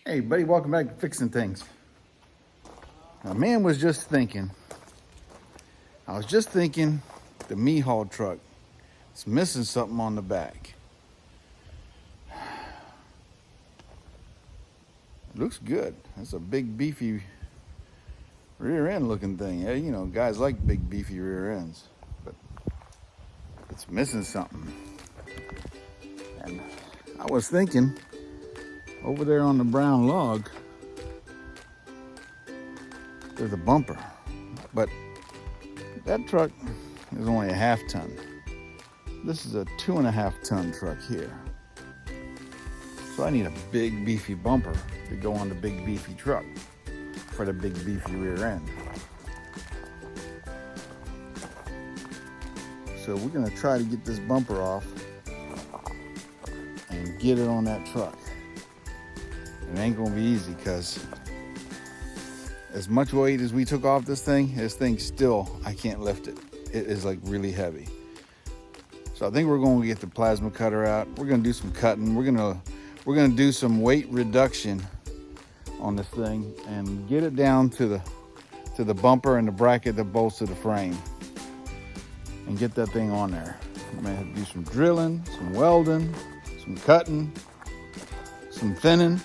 Hey buddy, welcome back to Fixing Things. A man was just thinking, I was just thinking the me haul truck is missing something on the back. It looks good. It's a big beefy rear end looking thing. Yeah, you know, guys like big beefy rear ends, but it's missing something. And I was thinking over there on the brown log, there's a bumper, but that truck is only a half ton. This is a 2.5 ton truck here. So I need a big beefy bumper to go on the big beefy truck for the big beefy rear end. So we're gonna try to get this bumper off and get it on that truck. It ain't gonna be easy because as much weight as we took off this thing still, I can't lift it. It is like really heavy. So I think we're going to get the plasma cutter out. We're going to do some cutting. We're going to do some weight reduction on this thing and get it down to the bumper and the bracket that bolts to the frame and get that thing on there. We may have to do some drilling, some welding, some cutting, some thinning,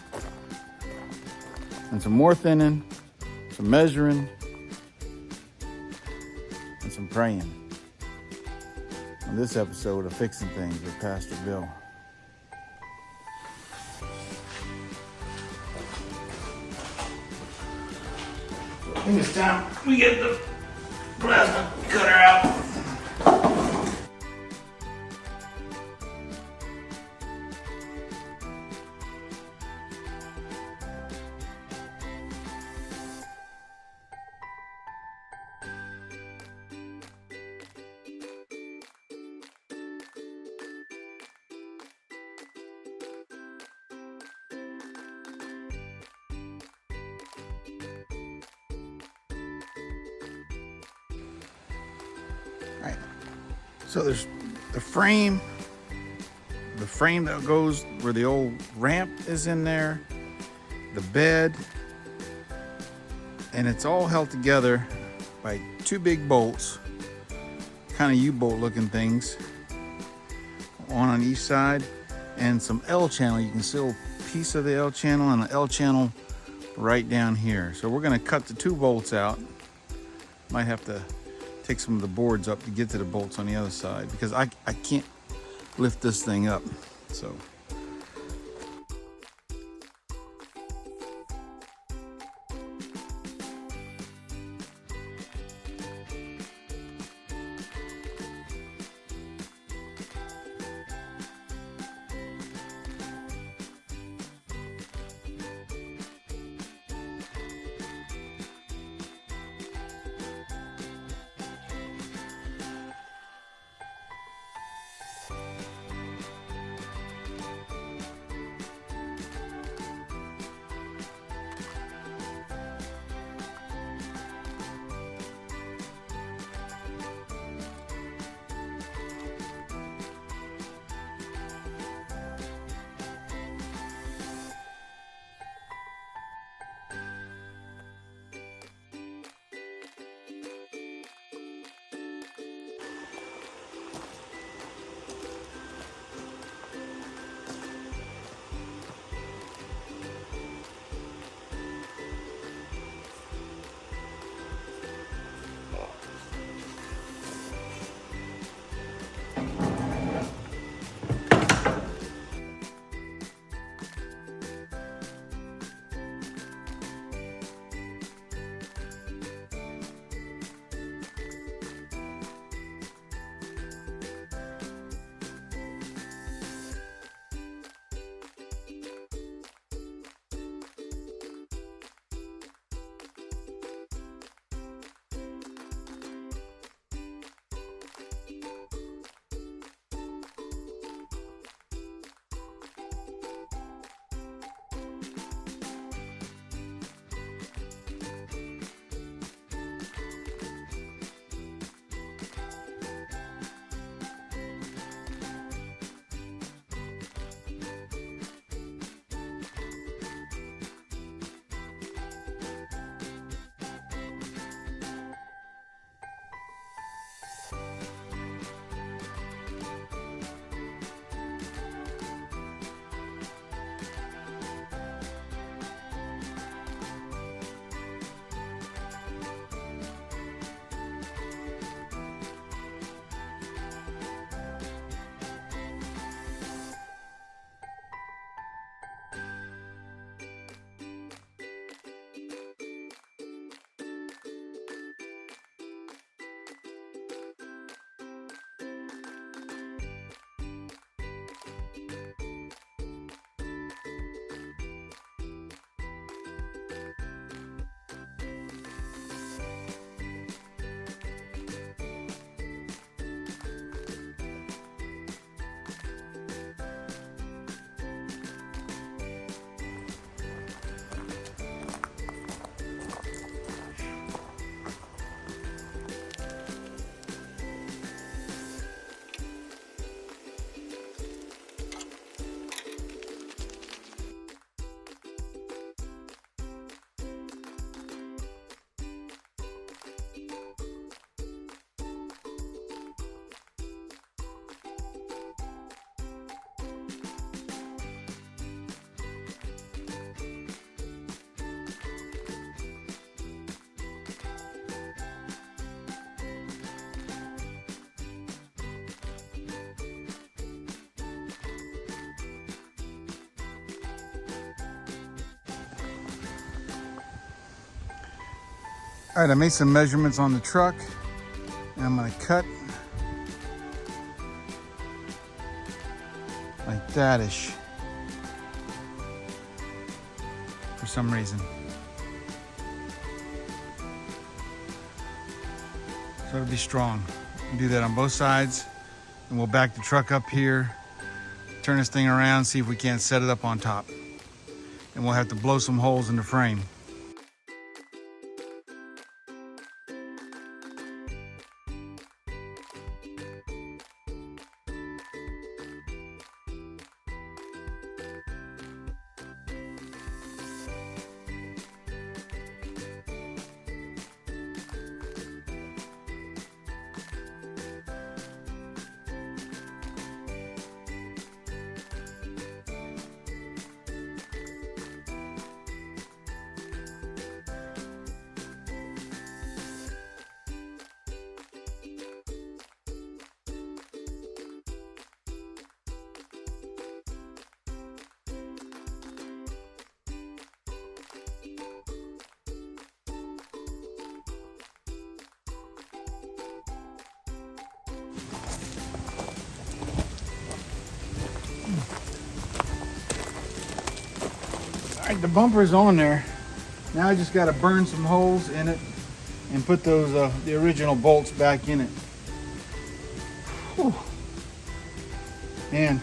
and some more thinning, some measuring, and some praying on this episode of Fixing Things with Pastor Bill. I think it's time we get the plasma cutter out. Right. So there's the frame that goes where the old ramp is in there, the bed, and it's all held together by two big bolts, kind of U-bolt looking things, one on each side, and some L channel. You can see a piece of the L channel and an L channel right down here. So we're gonna cut the two bolts out. Might have to take some of the boards up to get to the bolts on the other side because I can't lift this thing up. So All right, I made some measurements on the truck, and I'm gonna cut like that-ish for some reason. So it'll be strong. Do that on both sides, and we'll back the truck up here, turn this thing around, see if we can't set it up on top. And we'll have to blow some holes in the frame. All right, the bumper's on there. Now I just got to burn some holes in it and put those the original bolts back in it. Whew. And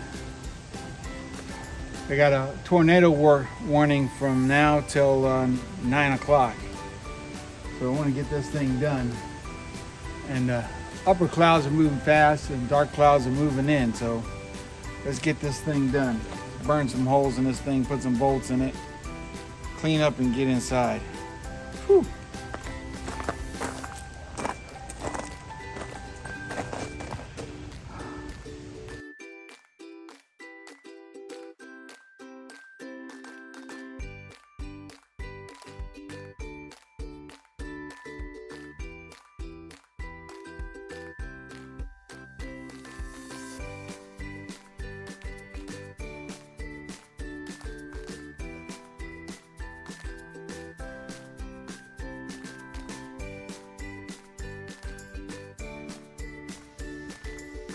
I got a tornado warning from now till 9 o'clock. So I want to get this thing done. And upper clouds are moving fast and dark clouds are moving in. So let's get this thing done. Burn some holes in this thing, put some bolts in it, clean up and get inside. Whew.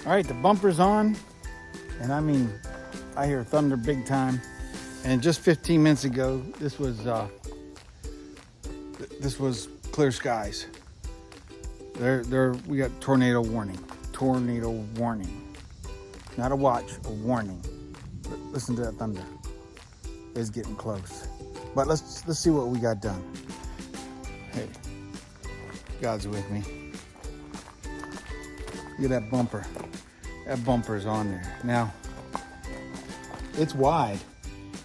All right, the bumper's on, and I mean, I hear thunder big time. And just 15 minutes ago, this was clear skies. We got tornado warning. Tornado warning. Not a watch, a warning. But listen to that thunder. It's getting close. But let's see what we got done. Hey, God's with me. Look at that bumper. That bumper is on there. Now, it's wide.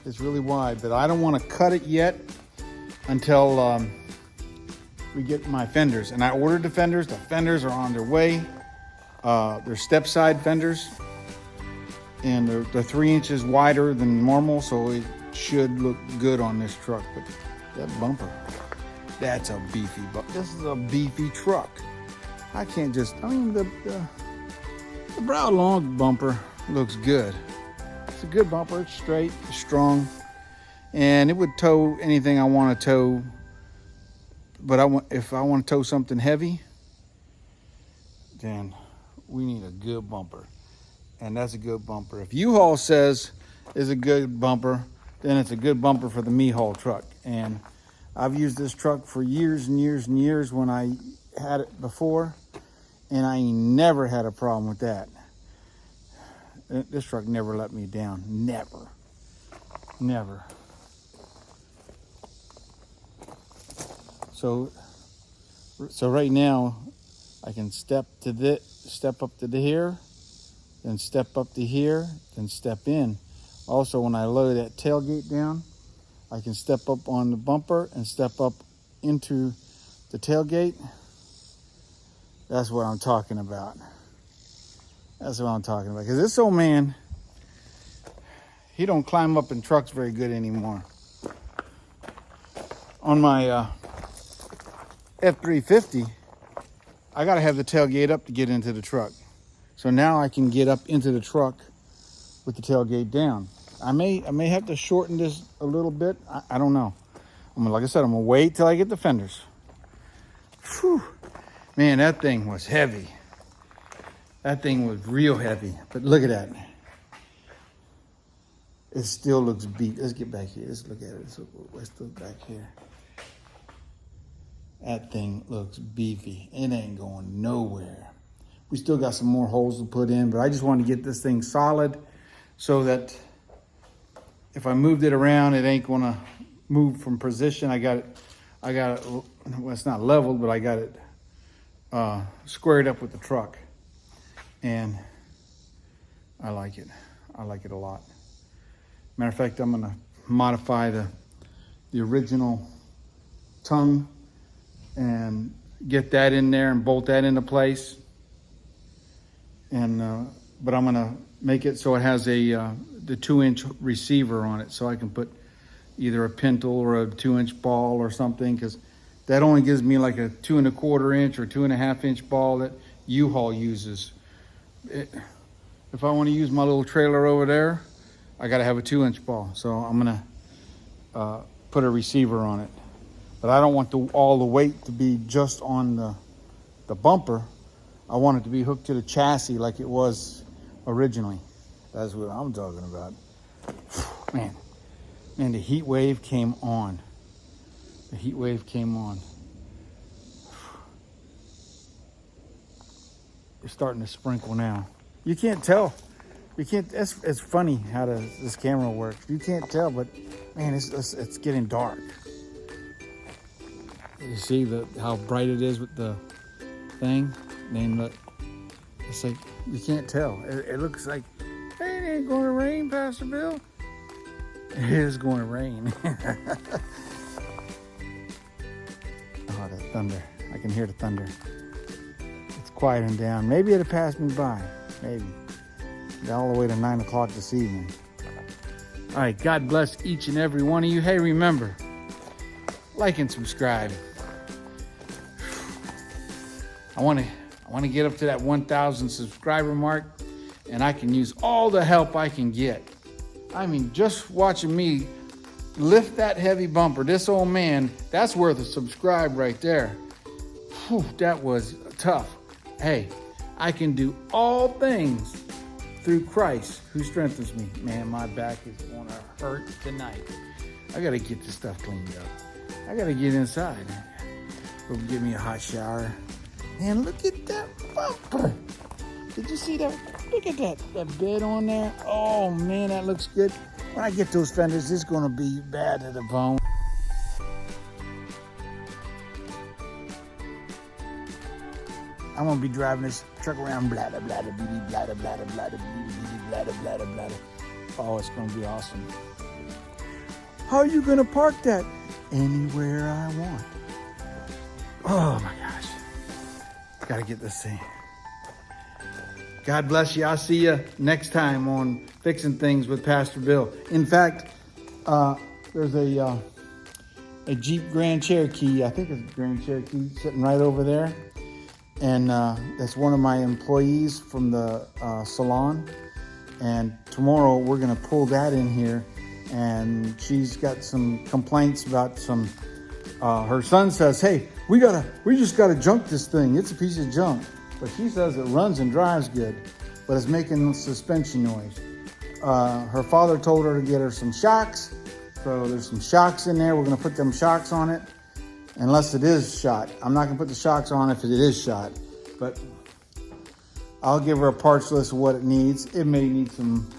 It's really wide, but I don't want to cut it yet until we get my fenders. And I ordered the fenders. The fenders are on their way. They're step side fenders, and they're 3 inches wider than normal, so it should look good on this truck. But that bumper, that's a beefy bumper. This is a beefy truck. I can't just, I mean, the brow long bumper looks good. It's a good bumper. It's straight, it's strong, and it would tow anything I want to tow. But if I want to tow something heavy, then we need a good bumper, and that's a good bumper. If U-Haul says is a good bumper, then it's a good bumper for the me-haul truck. And I've used this truck for years and years and years when I had it before, and I never had a problem with that. This truck never let me down. Never. So right now I can step up to here, then step up to here, then step in. Also, when I lower that tailgate down, I can step up on the bumper and step up into the tailgate. That's what I'm talking about. That's what I'm talking about. Because this old man, he don't climb up in trucks very good anymore. On my F350, I got to have the tailgate up to get into the truck. So now I can get up into the truck with the tailgate down. I may have to shorten this a little bit. I don't know. I mean, like I said, I'm going to wait till I get the fenders. Whew. Man, that thing was heavy. That thing was real heavy. But look at that. It still looks beat. Let's get back here. Let's look at it. Let's look back here. That thing looks beefy. It ain't going nowhere. We still got some more holes to put in, but I just want to get this thing solid so that if I moved it around, it ain't gonna move from position. I got it, well, it's not leveled, but I got it squared up with the truck. And I like it. I like it a lot. Matter of fact, I'm gonna modify the original tongue and get that in there and bolt that into place. And but I'm gonna make it so it has the 2-inch receiver on it, so I can put either a pintle or a 2-inch ball or something, because that only gives me like a 2 1/4 inch or 2 1/2 inch ball that U-Haul uses. If I want to use my little trailer over there, I got to have a 2-inch ball. So I'm gonna put a receiver on it, but I don't want all the weight to be just on the bumper. I want it to be hooked to the chassis like it was originally. That's what I'm talking about. Man, the heat wave came on. The heat wave came on. It's starting to sprinkle now. You can't tell. You can't. It's funny how this camera works. You can't tell, but man, it's getting dark. You see how bright it is with the thing? Then look, it's like you can't tell. It looks like, hey, it ain't going to rain, Pastor Bill. It is going to rain. Oh, the thunder! I can hear the thunder. It's quieting down. Maybe it'll pass me by. Maybe. All the way to 9 o'clock this evening. All right, God bless each and every one of you. Hey, remember, like and subscribe. I want to get up to that 1,000 subscriber mark, and I can use all the help I can get. I mean, just watching me lift that heavy bumper, this old man, that's worth a subscribe right there. Whew, that was tough. Hey, I can do all things through Christ who strengthens me. Man, my back is going to hurt tonight. I got to get this stuff cleaned up. I got to get inside. Go give me a hot shower. Man, look at that bumper. Did you see that? Look at that bed on there. Oh, man, that looks good. When I get those fenders, it's going to be bad to the bone. I'm going to be driving this truck around, bladder, bladder, bladder, bladder, bladder, bladder, bladder, bladder, bladder. Oh, it's going to be awesome. How are you going to park that? Anywhere I want. Oh, my gosh. Got to get this thing. God bless you. I'll see you next time on Fixing Things with Pastor Bill. In fact, there's a Jeep Grand Cherokee. I think it's a Grand Cherokee sitting right over there. And that's one of my employees from the salon. And tomorrow we're going to pull that in here. And she's got some complaints about some, her son says, hey, we just got to junk this thing. It's a piece of junk. But she says it runs and drives good, but it's making suspension noise. Her father told her to get her some shocks. So there's some shocks in there. We're going to put them shocks on it. Unless it is shot. I'm not going to put the shocks on if it is shot. But I'll give her a parts list of what it needs. It may need some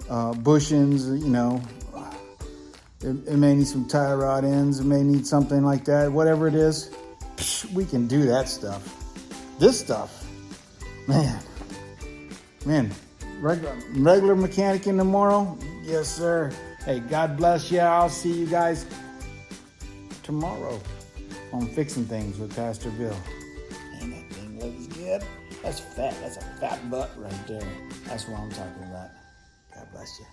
bushings, you know. It may need some tie rod ends. It may need something like that. Whatever it is, we can do that stuff. This stuff, man, regular mechanic in tomorrow? Yes, sir. Hey, God bless you. I'll see you guys tomorrow on Fixing Things with Pastor Bill. Man, that thing looks good. That's fat. That's a fat butt right there. That's what I'm talking about. God bless you.